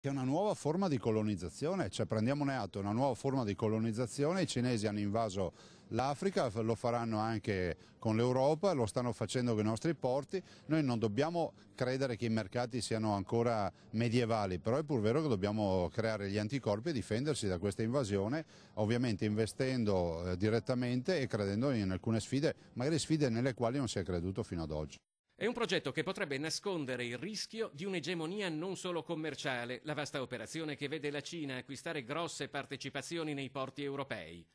È una nuova forma di colonizzazione, cioè prendiamone atto, è una nuova forma di colonizzazione, i cinesi hanno invaso l'Africa, lo faranno anche con l'Europa, lo stanno facendo con i nostri porti, noi non dobbiamo credere che i mercati siano ancora medievali, però è pur vero che dobbiamo creare gli anticorpi e difendersi da questa invasione, ovviamente investendo direttamente e credendo in alcune sfide, magari sfide nelle quali non si è creduto fino ad oggi. È un progetto che potrebbe nascondere il rischio di un'egemonia non solo commerciale, la vasta operazione che vede la Cina acquistare grosse partecipazioni nei porti europei.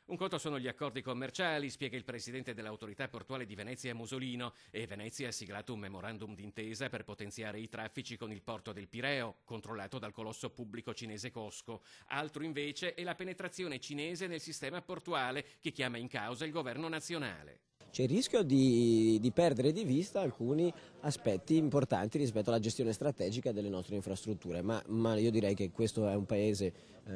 Un conto sono gli accordi commerciali, spiega il presidente dell'autorità portuale di Venezia Musolino, e Venezia ha siglato un memorandum d'intesa per potenziare i traffici con il porto del Pireo, controllato dal colosso pubblico cinese COSCO. Altro invece è la penetrazione cinese nel sistema portuale, che chiama in causa il governo nazionale. C'è il rischio di perdere di vista alcuni aspetti importanti rispetto alla gestione strategica delle nostre infrastrutture, ma io direi che questo è un paese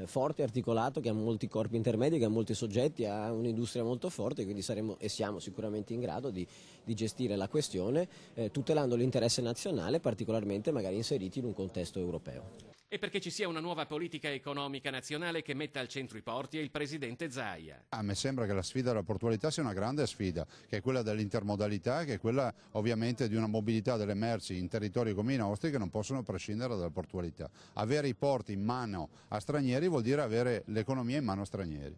forte, articolato, che ha molti corpi intermedi, che ha molti soggetti, ha un'industria molto forte, quindi saremo e siamo sicuramente in grado di gestire la questione tutelando l'interesse nazionale, particolarmente magari inseriti in un contesto europeo. E perché ci sia una nuova politica economica nazionale che metta al centro i porti è il presidente Zaia. A me sembra che la sfida della portualità sia una grande sfida, che è quella dell'intermodalità, che è quella ovviamente di una mobilità delle merci in territori come i nostri che non possono prescindere dalla portualità. Avere i porti in mano a stranieri vuol dire avere l'economia in mano a stranieri.